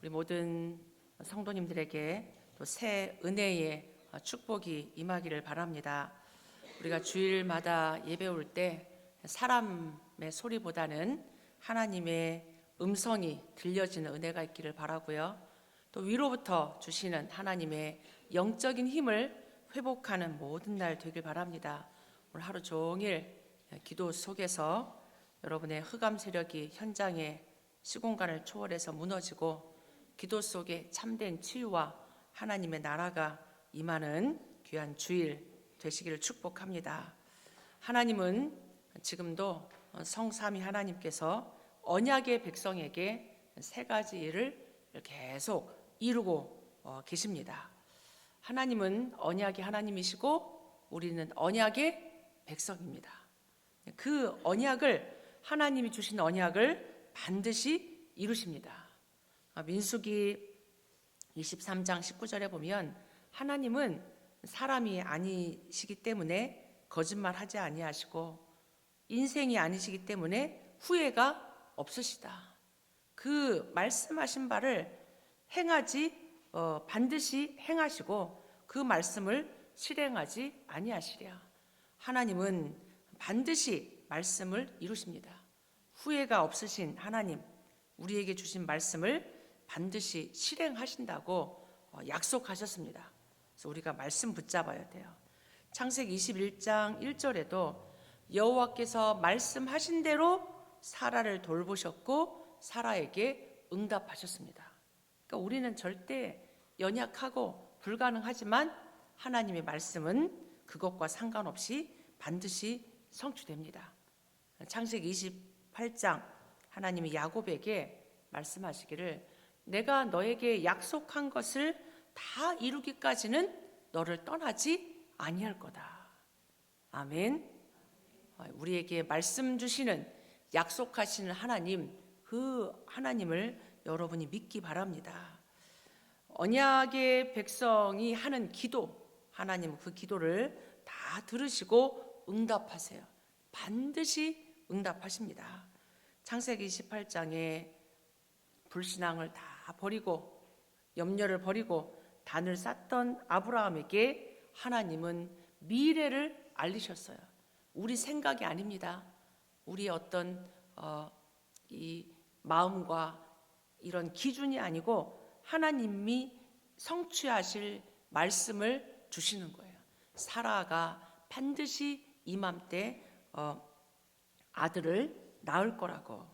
우리 모든 성도님들에게 또 새 은혜의 축복이 임하기를 바랍니다. 우리가 주일마다 예배 올 때 사람의 소리보다는 하나님의 음성이 들려지는 은혜가 있기를 바라고요. 또 위로부터 주시는 하나님의 영적인 힘을 회복하는 모든 날 되길 바랍니다. 오늘 하루 종일 기도 속에서 여러분의 흑암 세력이 현장의 시공간을 초월해서 무너지고 기도 속에 참된 치유와 하나님의 나라가 임하는 귀한 주일 되시기를 축복합니다. 하나님은 지금도 성삼위 하나님께서 언약의 백성에게 세 가지 일을 계속 이루고 계십니다. 하나님은 언약의 하나님이시고 우리는 언약의 백성입니다. 그 언약을, 하나님이 주신 언약을 반드시 이루십니다. 민수기 23장 19절에 보면 하나님은 사람이 아니시기 때문에 거짓말하지 아니하시고 인생이 아니시기 때문에 후회가 없으시다. 그 말씀하신 바를 반드시 행하시고 그 말씀을 실행하지 아니하시랴. 하나님은 반드시 말씀을 이루십니다. 후회가 없으신 하나님, 우리에게 주신 말씀을 반드시 실행하신다고 약속하셨습니다. 그래서 우리가 말씀 붙잡아야 돼요. 창세기 21장 1절에도 여호와께서 말씀하신 대로 사라를 돌보셨고 사라에게 응답하셨습니다. 그러니까 우리는 절대 연약하고 불가능하지만 하나님의 말씀은 그것과 상관없이 반드시 성취됩니다. 창세기 28장 하나님이 야곱에게 말씀하시기를 내가 너에게 약속한 것을 다 이루기까지는 너를 떠나지 아니할 거다. 아멘. 우리에게 말씀 주시는 약속하시는 하나님, 그 하나님을 여러분이 믿기 바랍니다. 언약의 백성이 하는 기도, 하나님은 그 기도를 다 들으시고 응답하세요. 반드시 응답하십니다. 창세기 28장에 불신앙을 다 버리고 염려를 버리고 단을 쌓던 아브라함에게 하나님은 미래를 알리셨어요. 우리 생각이 아닙니다. 우리의 어떤 이 마음과 이런 기준이 아니고 하나님이 성취하실 말씀을 주시는 거예요. 사라가 반드시 이맘때 아들을 낳을 거라고.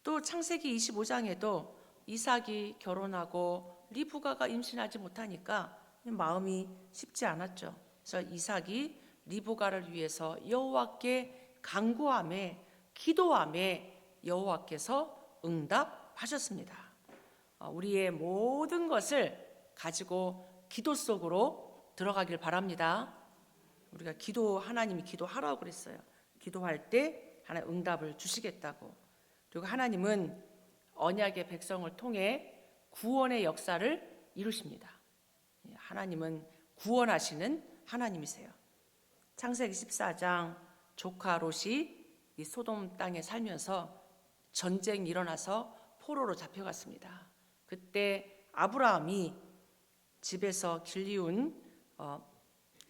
또 창세기 25장에도 이삭이 결혼하고 리브가가 임신하지 못하니까 마음이 쉽지 않았죠. 그래서 이삭이 리브가를 위해서 여호와께 간구하며 기도하며 여호와께서 응답하셨습니다. 우리의 모든 것을 가지고 기도 속으로 들어가길 바랍니다. 우리가 하나님이 기도하라고 그랬어요. 기도할 때 하나님 응답을 주시겠다고. 그리고 하나님은 언약의 백성을 통해 구원의 역사를 이루십니다. 하나님은 구원하시는 하나님이세요. 창세기 14장 조카 롯이 이 소돔 땅에 살면서 전쟁이 일어나서 포로로 잡혀갔습니다. 그때 아브라함이 집에서 길리운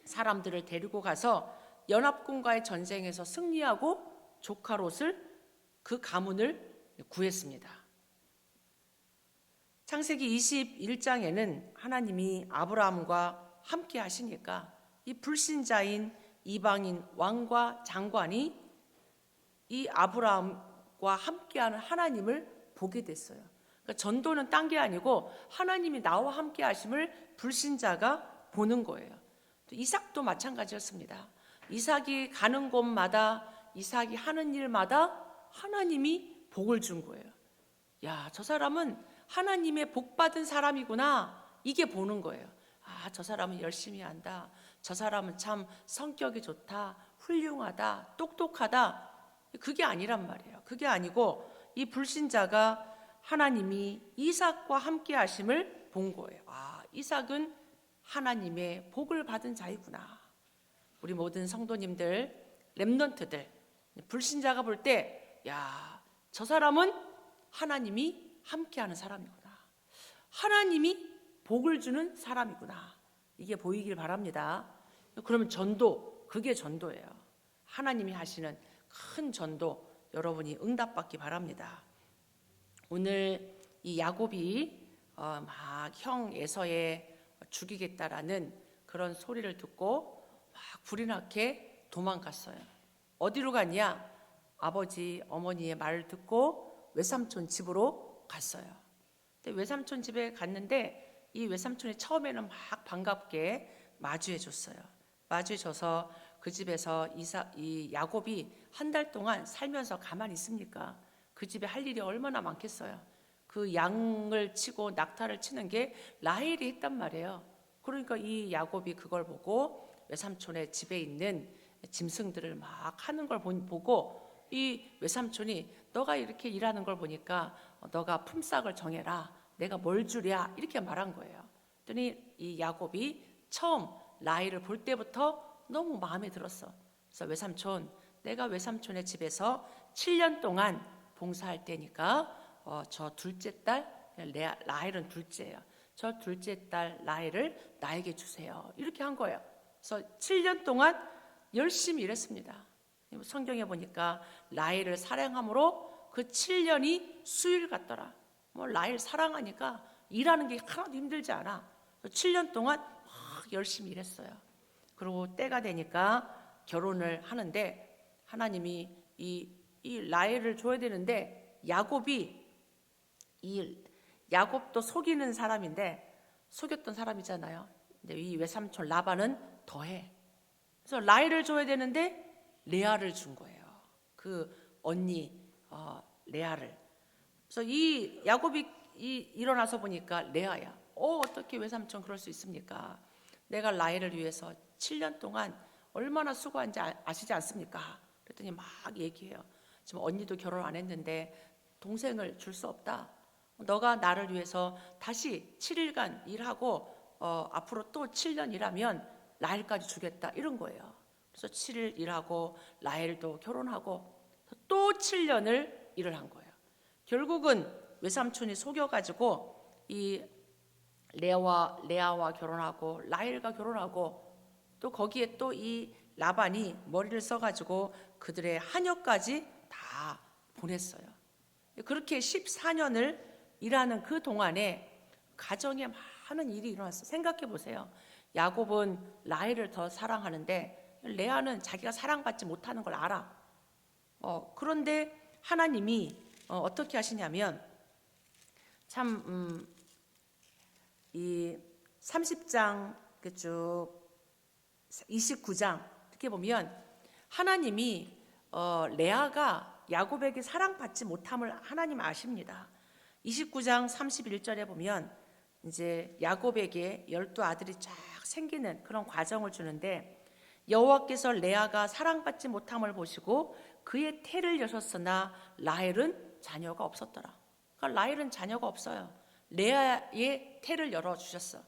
사람들을 데리고 가서 연합군과의 전쟁에서 승리하고 조카 롯을 그 가문을 구했습니다. 창세기 21장에는 하나님이 아브라함과 함께 하시니까 이 불신자인 이방인 왕과 장관이 이 아브라함과 함께하는 하나님을 보게 됐어요. 그러니까 전도는 딴 게 아니고 하나님이 나와 함께 하심을 불신자가 보는 거예요. 이삭도 마찬가지였습니다. 이삭이 가는 곳마다 이삭이 하는 일마다 하나님이 복을 준 거예요. 야, 저 사람은 하나님의 복 받은 사람이구나. 이게 보는 거예요. 아, 저 사람은 열심히 한다. 저 사람은 참 성격이 좋다. 훌륭하다. 똑똑하다. 그게 아니란 말이에요. 그게 아니고 이 불신자가 하나님이 이삭과 함께 하심을 본 거예요. 아, 이삭은 하나님의 복을 받은 자이구나. 우리 모든 성도님들, 렘넌트들, 불신자가 볼 때 야, 저 사람은 하나님이 함께하는 사람이구나. 하나님이 복을 주는 사람이구나. 이게 보이길 바랍니다. 그러면 전도, 그게 전도예요. 하나님이 하시는 큰 전도 여러분이 응답받기 바랍니다. 오늘 이 야곱이 막 형 에서에 죽이겠다라는 그런 소리를 듣고 막 불이 나게 도망갔어요. 어디로 갔냐? 아버지 어머니의 말을 듣고 외삼촌 집으로 갔어요. 근데 외삼촌 집에 갔는데 이 외삼촌이 처음에는 막 반갑게 마주해 줬어요. 마주해 줘서 그 집에서 이 야곱이 한 달 동안 살면서 가만히 있습니까? 그 집에 할 일이 얼마나 많겠어요. 그 양을 치고 낙타를 치는 게 라헬이 했단 말이에요. 그러니까 이 야곱이 그걸 보고 외삼촌의 집에 있는 짐승들을 막 하는 걸 보고 이 외삼촌이 너가 이렇게 일하는 걸 보니까 너가 품삯을 정해라. 내가 뭘 주랴 이렇게 말한 거예요. 그랬더니 이 야곱이 처음 라헬을 볼 때부터 너무 마음에 들었어. 그래서 외삼촌, 내가 외삼촌의 집에서 7년 동안 봉사할 때니까 저 둘째 딸, 라헬은 둘째예요. 저 둘째 딸 라헬을 나에게 주세요. 이렇게 한 거예요. 그래서 7년 동안 열심히 일했습니다. 성경에 보니까 라헬을 사랑함으로 그 7년이 수일 같더라. 라헬 사랑하니까 일하는 게 하나도 힘들지 않아. 7년 동안 막 열심히 일했어요. 그리고 때가 되니까 결혼을 하는데 하나님이 이 라헬을 줘야 되는데 야곱도 속이는 사람인데 속였던 사람이잖아요. 근데 이 외삼촌 라반은 더해. 그래서 라헬을 줘야 되는데 레아를 준 거예요. 그 언니 레아를. 그래서 이 야곱이 일어나서 보니까 레아야. 어떻게 외삼촌 그럴 수 있습니까? 내가 라헬을 위해서 7년 동안 얼마나 수고한지 아시지 않습니까? 그랬더니 막 얘기해요. 지금 언니도 결혼 안 했는데 동생을 줄 수 없다. 너가 나를 위해서 다시 7일간 일하고 앞으로 또 7년 일하면 라헬까지 주겠다 이런 거예요. 그래서 7일 일하고 라헬도 결혼하고 또 7년을 일을 한 거예요. 결국은 외삼촌이 속여가지고 이 레아와 결혼하고 라헬과 결혼하고 또 거기에 또 이 라반이 머리를 써가지고 그들의 하녀까지 다 보냈어요. 그렇게 14년을 일하는 그 동안에 가정에 많은 일이 일어났어요. 생각해 보세요. 야곱은 라헬을 더 사랑하는데 레아는 자기가 사랑받지 못하는 걸 알아. 그런데 하나님이 어떻게 하시냐면 참 이 30장 쭉 29장 이렇게 보면 하나님이 레아가 야곱에게 사랑받지 못함을 하나님 아십니다. 29장 31절에 보면 이제 야곱에게 12아들이 쫙 생기는 그런 과정을 주는데 여호와께서 레아가 사랑받지 못함을 보시고 그의 태를 여셨으나 라헬은 자녀가 없었더라. 그러니까 라헬은 자녀가 없어요. 레아의 태를 열어주셨어.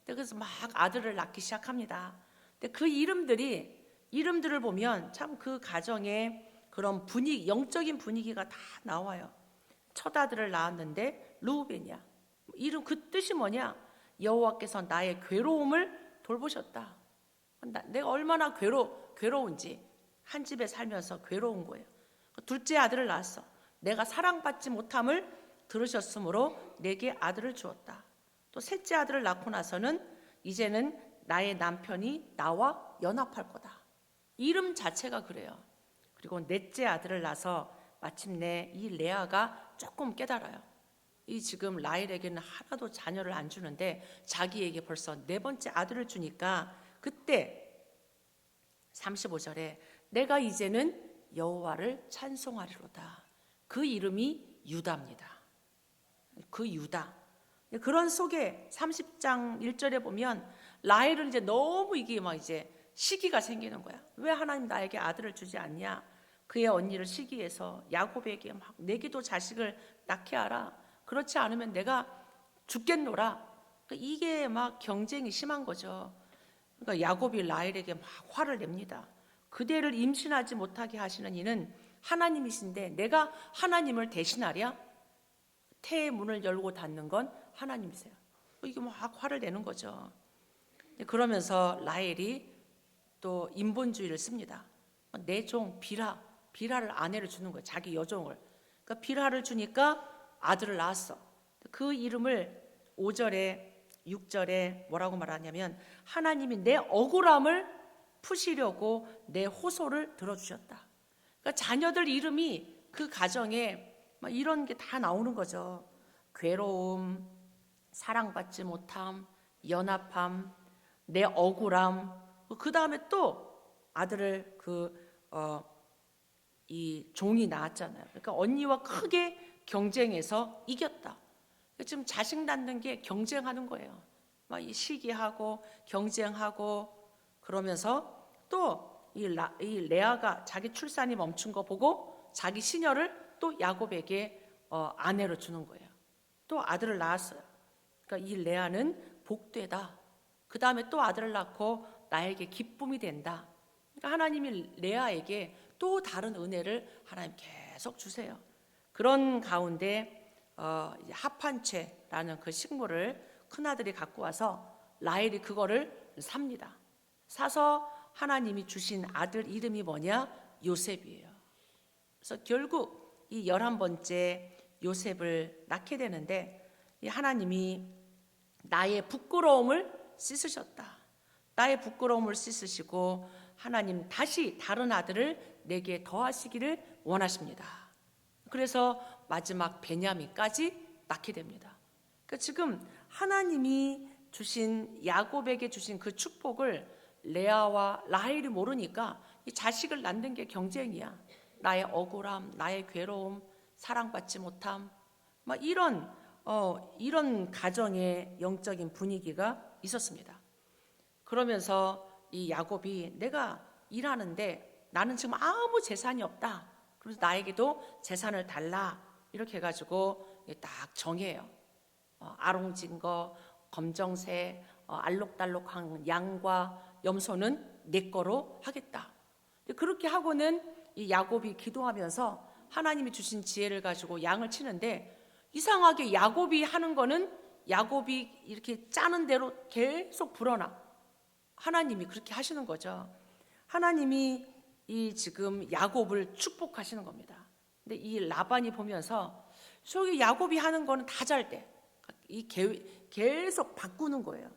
그래서 막 아들을 낳기 시작합니다. 근데 그 이름들을 보면 참 그 가정의 그런 분위기, 영적인 분위기가 다 나와요. 첫 아들을 낳았는데 르우벤이야. 이름 그 뜻이 뭐냐? 여호와께서 나의 괴로움을 돌보셨다. 내가 얼마나 괴로운지 한 집에 살면서 괴로운 거예요. 둘째 아들을 낳았어. 내가 사랑받지 못함을 들으셨으므로 내게 아들을 주었다. 또 셋째 아들을 낳고 나서는 이제는 나의 남편이 나와 연합할 거다. 이름 자체가 그래요. 그리고 넷째 아들을 낳아서 마침내 이 레아가 조금 깨달아요. 이 지금 라헬에게는 하나도 자녀를 안 주는데 자기에게 벌써 네 번째 아들을 주니까 그때 35절에 내가 이제는 여호와를 찬송하리로다. 그 이름이 유다입니다. 그 유다. 그런 속에 30장 1절에 보면 라헬은 이제 너무 이게 막 이제 시기가 생기는 거야. 왜 하나님 나에게 아들을 주지 않냐? 그의 언니를 시기해서 야곱에게 막 내게도 자식을 낳게 하라. 그렇지 않으면 내가 죽겠노라. 그러니까 이게 막 경쟁이 심한 거죠. 그러니까 야곱이 라헬에게 막 화를 냅니다. 그대를 임신하지 못하게 하시는 이는 하나님이신데 내가 하나님을 대신하랴? 태의 문을 열고 닫는 건 하나님이세요. 이게 막 화를 내는 거죠. 그러면서 라헬이 또 인본주의를 씁니다. 내 종 빌하를 아내를 주는 거예요. 자기 여종을. 그러니까 빌하를 주니까 아들을 낳았어. 그 이름을 5절에 6절에 뭐라고 말하냐면 하나님이 내 억울함을 푸시려고 내 호소를 들어주셨다. 그러니까 자녀들 이름이 그 가정에 막 이런 게 다 나오는 거죠. 괴로움, 사랑받지 못함, 연합함, 내 억울함. 그 다음에 또 아들을 이 종이 낳았잖아요. 그러니까 언니와 크게 경쟁해서 이겼다. 지금 자식 낳는 게 경쟁하는 거예요. 막 이 시기하고 경쟁하고 그러면서 또 이 레아가 자기 출산이 멈춘 거 보고 자기 시녀를 또 야곱에게 아내로 주는 거예요. 또 아들을 낳았어요. 그러니까 이 레아는 복되다. 그 다음에 또 아들을 낳고 나에게 기쁨이 된다. 그러니까 하나님이 레아에게 또 다른 은혜를 하나님 계속 주세요. 그런 가운데 하판채라는 그 식물을 큰아들이 갖고 와서 라헬이 그거를 삽니다. 사서 하나님이 주신 아들 이름이 뭐냐? 요셉이에요. 그래서 결국 이 11번째 요셉을 낳게 되는데 이 하나님이 나의 부끄러움을 씻으셨다. 나의 부끄러움을 씻으시고 하나님 다시 다른 아들을 내게 더하시기를 원하십니다. 그래서 마지막 베냐민까지 낳게 됩니다. 그러니까 지금 하나님이 주신 야곱에게 주신 그 축복을 레아와 라헬이 모르니까 이 자식을 낳는 게 경쟁이야. 나의 억울함, 나의 괴로움, 사랑받지 못함, 막 이런 가정의 영적인 분위기가 있었습니다. 그러면서 이 야곱이 내가 일하는데 나는 지금 아무 재산이 없다. 그래서 나에게도 재산을 달라. 이렇게 해가지고 딱 정해요. 아롱진 거, 검정새, 알록달록한 양과 염소는 내 거로 하겠다. 그렇게 하고는 이 야곱이 기도하면서 하나님이 주신 지혜를 가지고 양을 치는데 이상하게 야곱이 하는 거는 야곱이 이렇게 짜는 대로 계속 불어나. 하나님이 그렇게 하시는 거죠. 하나님이 이 지금 야곱을 축복하시는 겁니다. 근데 이 라반이 보면서 저기 야곱이 하는 거는 다 잘 돼. 이 계속 바꾸는 거예요.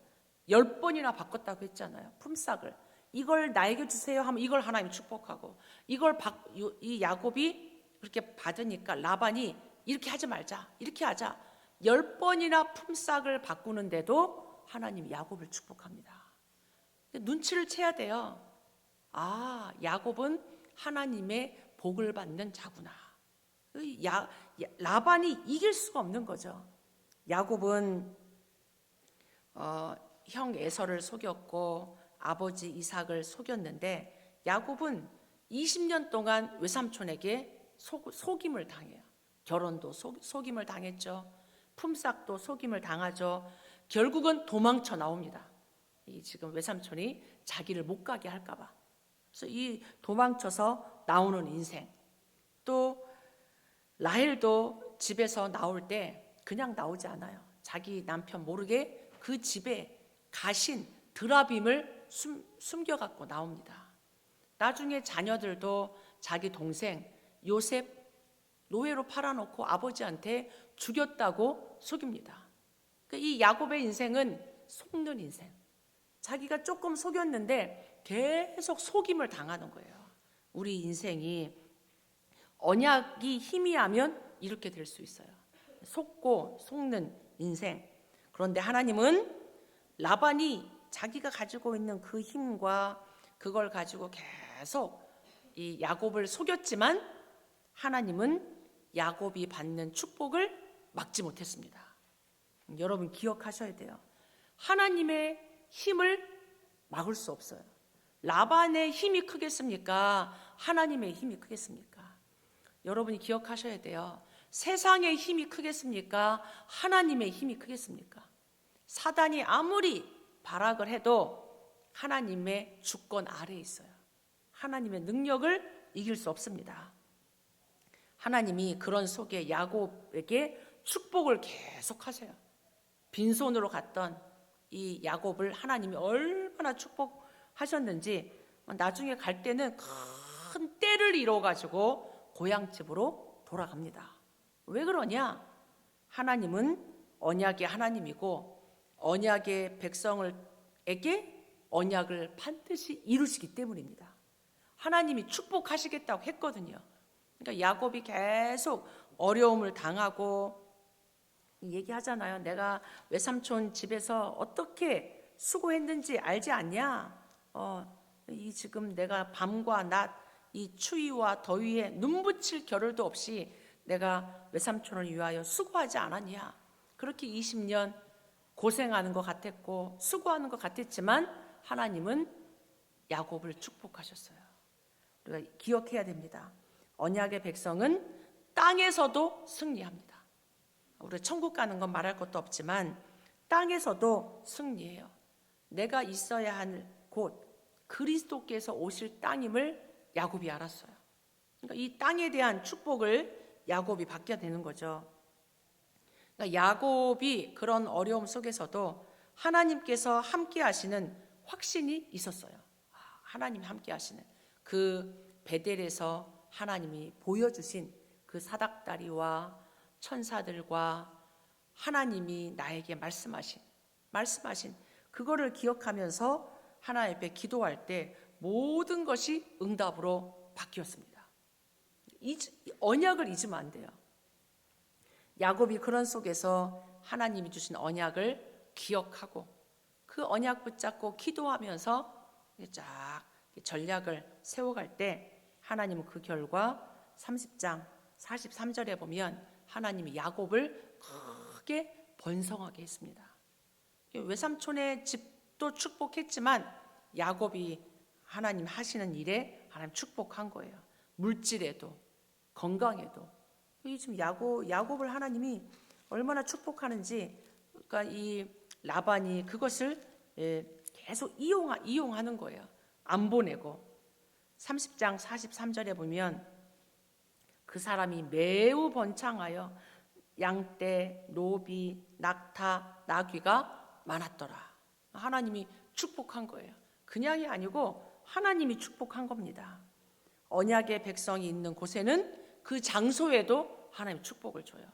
10번이나 바꿨다고 했잖아요. 품삯을. 이걸 나에게 주세요 하면 이걸 하나님 축복하고 이 야곱이 그렇게 받으니까 라반이 이렇게 하지 말자. 이렇게 하자. 10번이나 품삯을 바꾸는데도 하나님이 야곱을 축복합니다. 눈치를 채야 돼요. 아, 야곱은 하나님의 복을 받는 자구나. 라반이 이길 수가 없는 거죠. 야곱은 형 에서를 속였고 아버지 이삭을 속였는데 야곱은 20년 동안 외삼촌에게 속임을 당해요. 결혼도 속임을 당했죠. 품삯도 속임을 당하죠. 결국은 도망쳐 나옵니다. 지금 외삼촌이 자기를 못 가게 할까 봐. 그래서 이 도망쳐서 나오는 인생. 또 라헬도 집에서 나올 때 그냥 나오지 않아요. 자기 남편 모르게 그 집에 가신 드라빔을 숨겨갖고 나옵니다. 나중에 자녀들도 자기 동생 요셉 노예로 팔아놓고 아버지한테 죽였다고 속입니다. 이 야곱의 인생은 속는 인생. 자기가 조금 속였는데 계속 속임을 당하는 거예요. 우리 인생이 언약이 희미하면 이렇게 될 수 있어요. 속고 속는 인생. 그런데 하나님은 라반이 자기가 가지고 있는 그 힘과 그걸 가지고 계속 이 야곱을 속였지만 하나님은 야곱이 받는 축복을 막지 못했습니다. 여러분 기억하셔야 돼요. 하나님의 힘을 막을 수 없어요. 라반의 힘이 크겠습니까? 하나님의 힘이 크겠습니까? 여러분이 기억하셔야 돼요. 세상의 힘이 크겠습니까? 하나님의 힘이 크겠습니까? 사단이 아무리 발악을 해도 하나님의 주권 아래에 있어요. 하나님의 능력을 이길 수 없습니다. 하나님이 그런 속에 야곱에게 축복을 계속하세요. 빈손으로 갔던 이 야곱을 하나님이 얼마나 축복하셨는지 나중에 갈 때는 큰 떼를 이뤄가지고 고향집으로 돌아갑니다. 왜 그러냐? 하나님은 언약의 하나님이고 언약의 백성에게 언약을 반드시 이루시기 때문입니다. 하나님이 축복하시겠다고 했거든요. 그러니까 야곱이 계속 어려움을 당하고 얘기하잖아요. 내가 외삼촌 집에서 어떻게 수고했는지 알지 않냐? 이 지금 내가 밤과 낮 이 추위와 더위에 눈 붙일 겨를도 없이 내가 외삼촌을 위하여 수고하지 않았냐? 그렇게 20년 고생하는 것 같았고 수고하는 것 같았지만 하나님은 야곱을 축복하셨어요. 우리가 기억해야 됩니다. 언약의 백성은 땅에서도 승리합니다. 우리가 천국 가는 건 말할 것도 없지만 땅에서도 승리해요. 내가 있어야 할 곳 그리스도께서 오실 땅임을 야곱이 알았어요. 그러니까 이 땅에 대한 축복을 야곱이 받게 되는 거죠. 그러니까 야곱이 그런 어려움 속에서도 하나님께서 함께 하시는 확신이 있었어요. 하나님이 함께 하시는 그 베델에서 하나님이 보여주신 그 사닥다리와 천사들과 하나님이 나에게 말씀하신 그거를 기억하면서 하나님 앞에 기도할 때 모든 것이 응답으로 바뀌었습니다. 언약을 잊으면 안 돼요. 야곱이 그런 속에서 하나님이 주신 언약을 기억하고 그 언약 붙잡고 기도하면서 쫙 전략을 세워갈 때 하나님은 그 결과 30장 43절에 보면 하나님이 야곱을 크게 번성하게 했습니다. 외삼촌의 집도 축복했지만 야곱이 하나님 하시는 일에 하나님 축복한 거예요. 물질에도 건강에도. 지금 야곱을 하나님이 얼마나 축복하는지, 그러니까 이 라반이 그것을 계속 이용하는 거예요. 안 보내고. 30장 43절에 보면 그 사람이 매우 번창하여 양떼, 노비, 낙타, 나귀가 많았더라. 하나님이 축복한 거예요. 그냥이 아니고 하나님이 축복한 겁니다. 언약의 백성이 있는 곳에는 그 장소에도 하나님 축복을 줘요.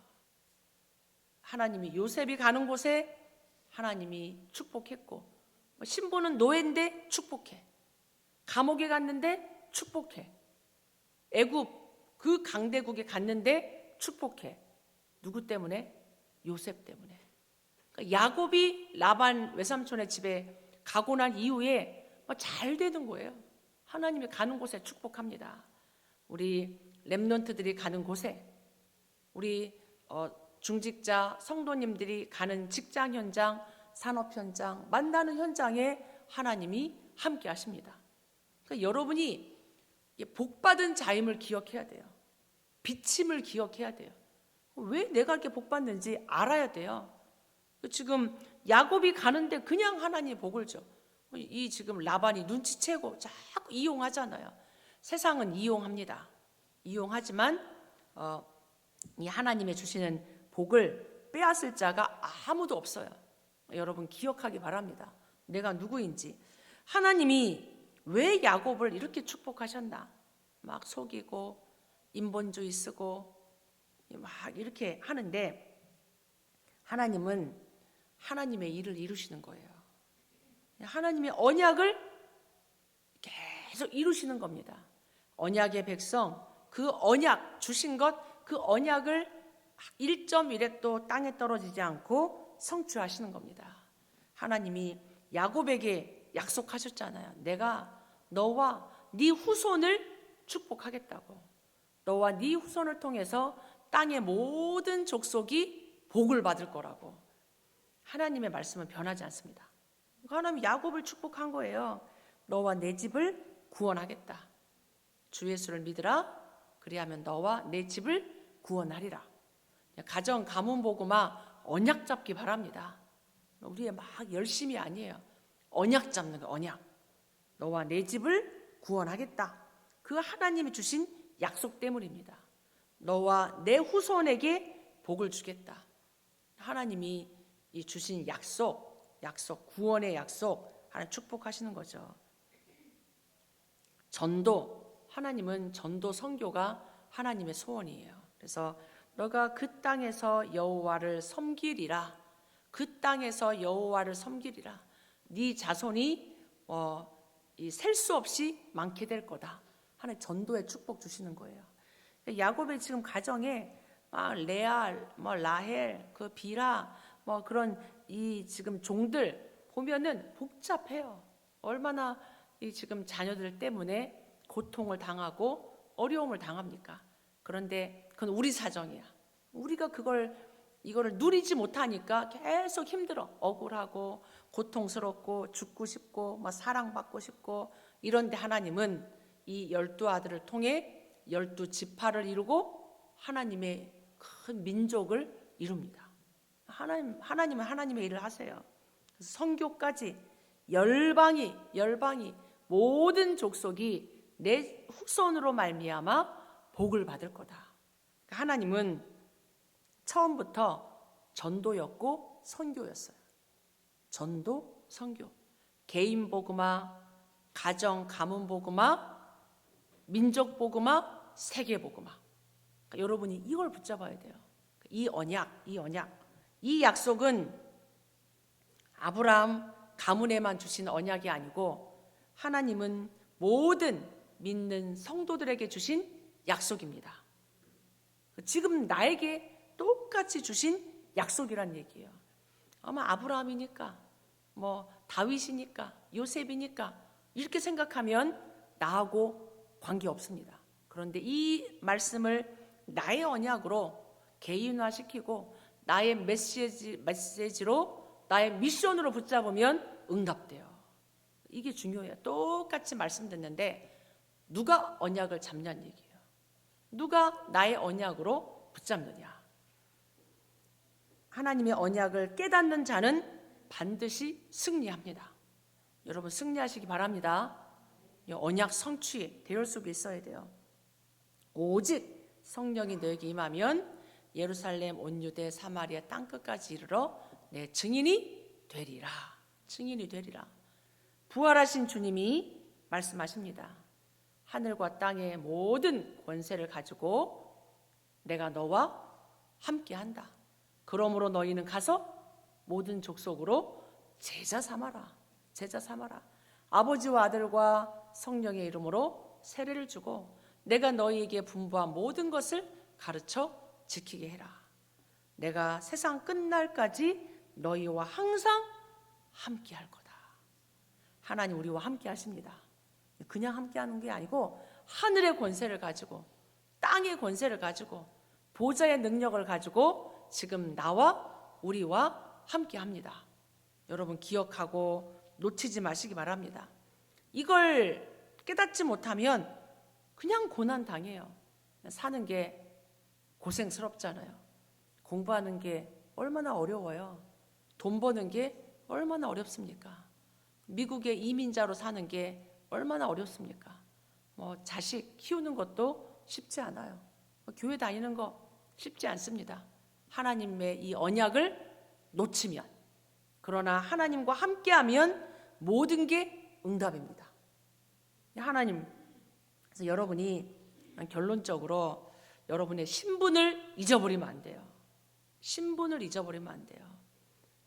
하나님이 요셉이 가는 곳에 하나님이 축복했고, 신부는 노예인데 축복해. 감옥에 갔는데 축복해. 애굽 그 강대국에 갔는데 축복해. 누구 때문에? 요셉 때문에. 그러니까 야곱이 라반 외삼촌의 집에 가고 난 이후에 잘 되는 거예요. 하나님이 가는 곳에 축복합니다. 우리 렘넌트들이 가는 곳에, 우리 중직자 성도님들이 가는 직장 현장, 산업 현장, 만나는 현장에 하나님이 함께 하십니다. 그러니까 여러분이 복받은 자임을 기억해야 돼요. 비침을 기억해야 돼요. 왜 내가 이렇게 복받는지 알아야 돼요. 지금 야곱이 가는데 그냥 하나님이 복을 줘. 이 지금 라반이 눈치채고 자꾸 이용하잖아요. 세상은 이용합니다. 이용하지만 이 하나님의 주시는 복을 빼앗을 자가 아무도 없어요. 여러분 기억하기 바랍니다. 내가 누구인지. 하나님이 왜 야곱을 이렇게 축복하셨나? 막 속이고 인본주의 쓰고 막 이렇게 하는데 하나님은 하나님의 일을 이루시는 거예요. 하나님의 언약을 계속 이루시는 겁니다. 언약의 백성, 그 언약 주신 것, 그 언약을 1.1에 또 땅에 떨어지지 않고 성취하시는 겁니다. 하나님이 야곱에게 약속하셨잖아요. 내가 너와 네 후손을 축복하겠다고. 너와 네 후손을 통해서 땅의 모든 족속이 복을 받을 거라고. 하나님의 말씀은 변하지 않습니다. 하나님 야곱을 축복한 거예요. 너와 내 집을 구원하겠다. 주 예수를 믿으라. 그리하면 너와 내 집을 구원하리라. 가정 가문 보고만 언약 잡기 바랍니다. 우리의 막 열심이 아니에요. 언약 잡는 거, 언약. 너와 내 집을 구원하겠다. 그 하나님이 주신 약속 때문입니다. 너와 내 후손에게 복을 주겠다. 하나님이 이 주신 약속, 구원의 약속 하나님 축복하시는 거죠. 전도, 하나님은 전도 선교가 하나님의 소원이에요. 그래서 너가 그 땅에서 여호와를 섬기리라. 그 땅에서 여호와를 섬기리라. 네 자손이 셀 수 없이 많게 될 거다. 하나님 전도의 축복 주시는 거예요. 야곱의 지금 가정에 레알, 라헬, 그 비라, 그런 이 지금 종들 보면은 복잡해요. 얼마나 이 지금 자녀들 때문에 고통을 당하고 어려움을 당합니까? 그런데 그건 우리 사정이야. 우리가 이거를 누리지 못하니까 계속 힘들어. 억울하고 고통스럽고 죽고 싶고 사랑받고 싶고. 이런데 하나님은 이 12아들을 통해 12지파를 이루고 하나님의 큰 민족을 이룹니다. 하나님은 하나님의 일을 하세요. 그래서 선교까지 열방이 모든 족속이 내 후손으로 말미암아 복을 받을 거다. 하나님은 처음부터 전도였고 선교였어요. 전도, 선교. 개인 복음화, 가정, 가문 복음화, 민족 복음화, 세계 복음화. 여러분이 이걸 붙잡아야 돼요. 이 언약. 이 약속은 아브라함 가문에만 주신 언약이 아니고 하나님은 모든 믿는 성도들에게 주신 약속입니다. 지금 나에게 똑같이 주신 약속이란 얘기예요. 아마 아브라함이니까, 다윗이니까, 요셉이니까 이렇게 생각하면 나하고 관계없습니다. 그런데 이 말씀을 나의 언약으로 개인화시키고 나의 메시지로 나의 미션으로 붙잡으면 응답돼요. 이게 중요해요. 똑같이 말씀 듣는데 누가 언약을 잡냐는 얘기예요. 누가 나의 언약으로 붙잡느냐. 하나님의 언약을 깨닫는 자는 반드시 승리합니다. 여러분 승리하시기 바랍니다. 언약 성취 대열 속에 있어야 돼요. 오직 성령이 너에게 임하면 예루살렘 온 유대 사마리아 땅끝까지 이르러 내 증인이 되리라. 증인이 되리라. 부활하신 주님이 말씀하십니다. 하늘과 땅의 모든 권세를 가지고 내가 너와 함께한다. 그러므로 너희는 가서 모든 족속으로 제자 삼아라. 제자 삼아라. 아버지와 아들과 성령의 이름으로 세례를 주고 내가 너희에게 분부한 모든 것을 가르쳐 지키게 해라. 내가 세상 끝날까지 너희와 항상 함께할 거다. 하나님 우리와 함께 하십니다. 그냥 함께하는 게 아니고 하늘의 권세를 가지고 땅의 권세를 가지고 보좌의 능력을 가지고 지금 나와 우리와 함께합니다. 여러분 기억하고 놓치지 마시기 바랍니다. 이걸 깨닫지 못하면 그냥 고난 당해요. 사는 게 고생스럽잖아요. 공부하는 게 얼마나 어려워요. 돈 버는 게 얼마나 어렵습니까? 미국에 이민자로 사는 게 얼마나 어렵습니까? 자식 키우는 것도 쉽지 않아요. 교회 다니는 거 쉽지 않습니다. 하나님의 이 언약을 놓치면, 그러나 하나님과 함께하면 모든 게 응답입니다. 하나님, 그래서 여러분이 결론적으로 여러분의 신분을 잊어버리면 안 돼요. 신분을 잊어버리면 안 돼요.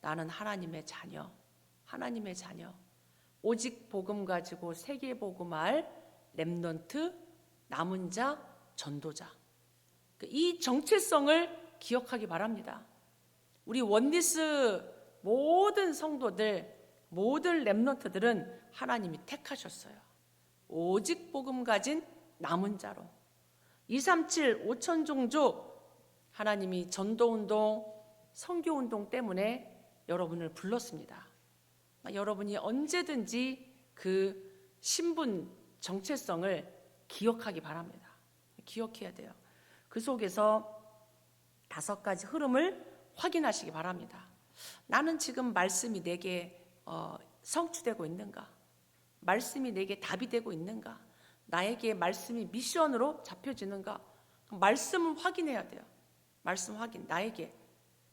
나는 하나님의 자녀, 하나님의 자녀. 오직 복음 가지고 세계 복음할 렘넌트, 남은 자, 전도자. 이 정체성을 기억하기 바랍니다. 우리 원리스 모든 성도들, 모든 렘넌트들은 하나님이 택하셨어요. 오직 복음 가진 남은 자로. 237 5천 종족 하나님이 전도운동, 선교운동 때문에 여러분을 불렀습니다. 여러분이 언제든지 그 신분, 정체성을 기억하기 바랍니다. 기억해야 돼요. 그 속에서 5가지 흐름을 확인하시기 바랍니다. 나는 지금 말씀이 내게 성취되고 있는가? 말씀이 내게 답이 되고 있는가? 나에게 말씀이 미션으로 잡혀지는가? 말씀을 확인해야 돼요. 말씀 확인 나에게.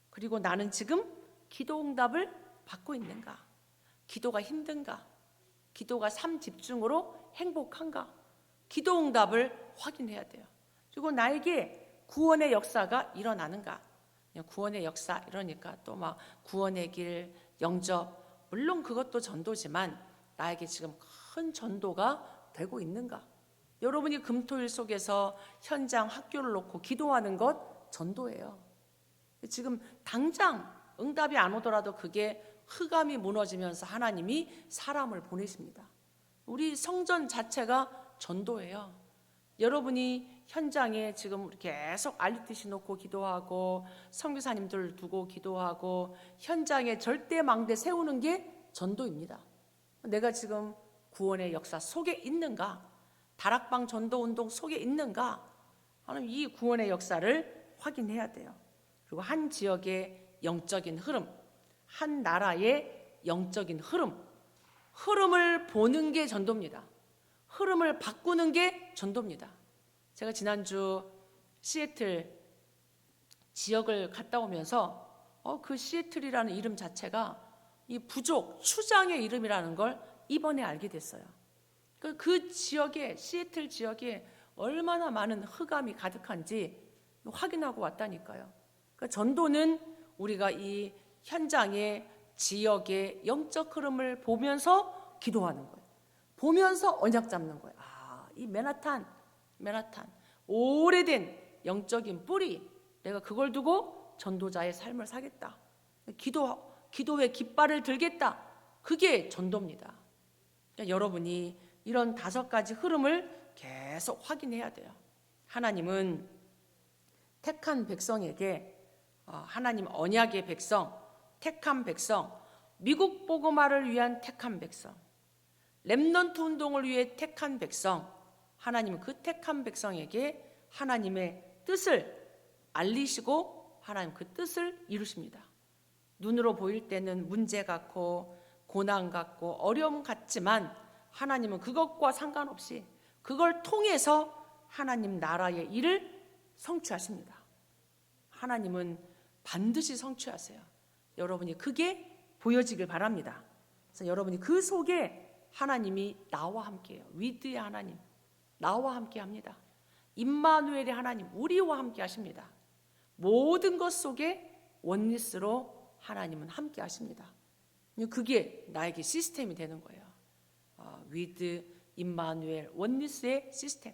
그리고 나는 지금 기도 응답을 받고 있는가? 기도가 힘든가? 기도가 삶 집중으로 행복한가? 기도 응답을 확인해야 돼요. 그리고 나에게 구원의 역사가 일어나는가? 구원의 역사 이러니까 또 막 구원의 길, 영접, 물론 그것도 전도지만 나에게 지금 큰 전도가 되고 있는가? 여러분이 금토일 속에서 현장 학교를 놓고 기도하는 것 전도예요. 지금 당장 응답이 안 오더라도 그게 흑암이 무너지면서 하나님이 사람을 보내십니다. 우리 성전 자체가 전도예요. 여러분이 현장에 지금 계속 알리듯이 놓고 기도하고 선교사님들 두고 기도하고 현장에 절대 망대 세우는 게 전도입니다. 내가 지금 구원의 역사 속에 있는가? 다락방 전도운동 속에 있는가? 하는 이 구원의 역사를 확인해야 돼요. 그리고 한 지역의 영적인 흐름, 한 나라의 영적인 흐름을 보는 게 전도입니다. 흐름을 바꾸는 게 전도입니다. 제가 지난주 시애틀 지역을 갔다 오면서 그 시애틀이라는 이름 자체가 이 부족, 추장의 이름이라는 걸 이번에 알게 됐어요. 그 지역에, 시애틀 지역에 얼마나 많은 흑암이 가득한지 확인하고 왔다니까요. 그러니까 전도는 우리가 이 현장의 지역의 영적 흐름을 보면서 기도하는 거예요. 보면서 언약 잡는 거예요. 이 맨하탄 오래된 영적인 뿌리, 내가 그걸 두고 전도자의 삶을 사겠다. 기도의 깃발을 들겠다. 그게 전도입니다. 그러니까 여러분이 이런 5가지 흐름을 계속 확인해야 돼요. 하나님은 택한 백성에게 하나님 언약의 백성, 택한 백성, 미국 복음화를 위한 택한 백성, 렘넌트 운동을 위해 택한 백성, 하나님은 그 택한 백성에게 하나님의 뜻을 알리시고 하나님 그 뜻을 이루십니다. 눈으로 보일 때는 문제 같고 고난 같고 어려움 같지만 하나님은 그것과 상관없이 그걸 통해서 하나님 나라의 일을 성취하십니다. 하나님은 반드시 성취하세요. 여러분이 그게 보여지길 바랍니다. 그래서 여러분이 그 속에 하나님이 나와 함께해요. 위드의 하나님, 나와 함께 합니다. 임마누엘의 하나님, 우리와 함께 하십니다. 모든 것 속에 원리스로 하나님은 함께 하십니다. 그게 나에게 시스템이 되는 거예요. 위드, 임마누엘, 원리스의 시스템.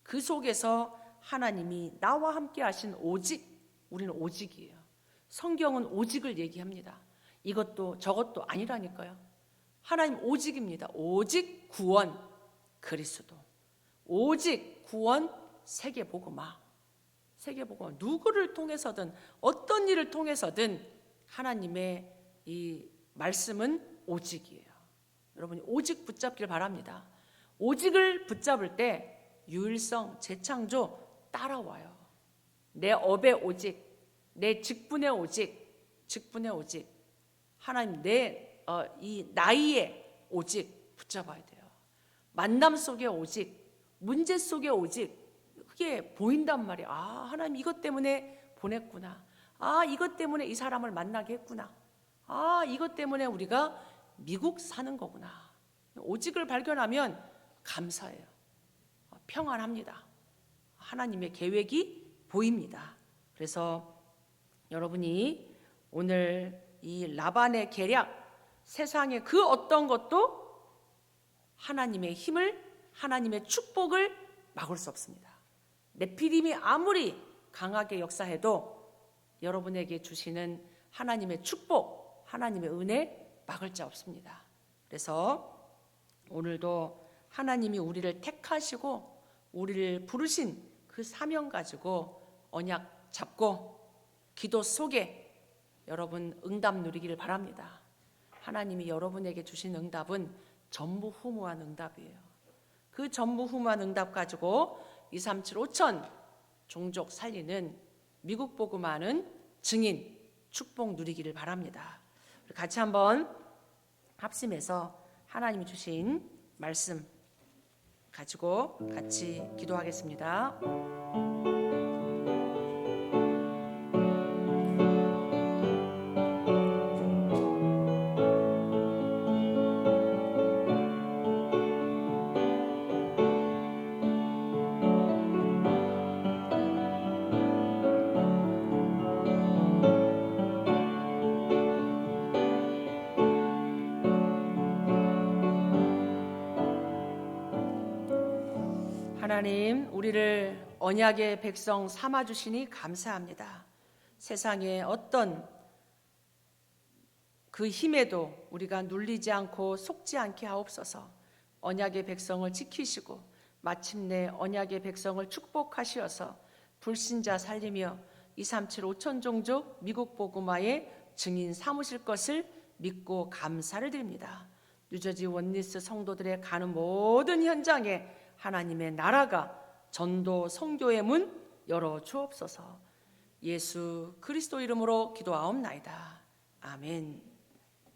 그 속에서 하나님이 나와 함께 하신 오직, 우리는 오직이에요. 성경은 오직을 얘기합니다. 이것도 저것도 아니라니까요. 하나님 오직입니다. 오직 구원 그리스도, 오직 구원 세계복음화. 세계복음화 누구를 통해서든 어떤 일을 통해서든 하나님의 이 말씀은 오직이에요. 여러분이 오직 붙잡길 바랍니다. 오직을 붙잡을 때 유일성, 재창조 따라와요. 내 업의 오직, 내 직분의 오직, 하나님 이 나이의 오직 붙잡아야 돼요. 만남 속의 오직, 문제 속의 오직, 그게 보인단 말이에요. 하나님 이것 때문에 보냈구나. 이것 때문에 이 사람을 만나게 했구나. 이것 때문에 우리가 미국 사는 거구나. 오직을 발견하면 감사해요. 평안합니다. 하나님의 계획이 보입니다. 그래서 여러분이 오늘 이 라반의 계략, 세상의 그 어떤 것도 하나님의 힘을, 하나님의 축복을 막을 수 없습니다. 네피림이 아무리 강하게 역사해도 여러분에게 주시는 하나님의 축복, 하나님의 은혜 막을 자 없습니다. 그래서 오늘도 하나님이 우리를 택하시고 우리를 부르신 그 사명 가지고 언약 잡고 기도 속에 여러분 응답 누리기를 바랍니다. 하나님이 여러분에게 주신 응답은 전무후무한 응답이에요. 그 전무후무한 응답 가지고 237 5천 종족 살리는 미국 복음화는 증인 축복 누리기를 바랍니다. 같이 한번 합심해서 하나님이 주신 말씀 가지고 같이 기도하겠습니다. 하나님, 우리를 언약의 백성 삼아 주시니 감사합니다. 세상에 어떤 그 힘에도 우리가 눌리지 않고 속지 않게 하옵소서. 언약의 백성을 지키시고 마침내 언약의 백성을 축복하시어서 불신자 살리며 237 5천 종족 미국 복음화의 증인 삼으실 것을 믿고 감사를 드립니다. 뉴저지 원리스 성도들의 가는 모든 현장에 하나님의 나라가 전도 선교의 문 열어 주옵소서. 예수 그리스도 이름으로 기도하옵나이다. 아멘.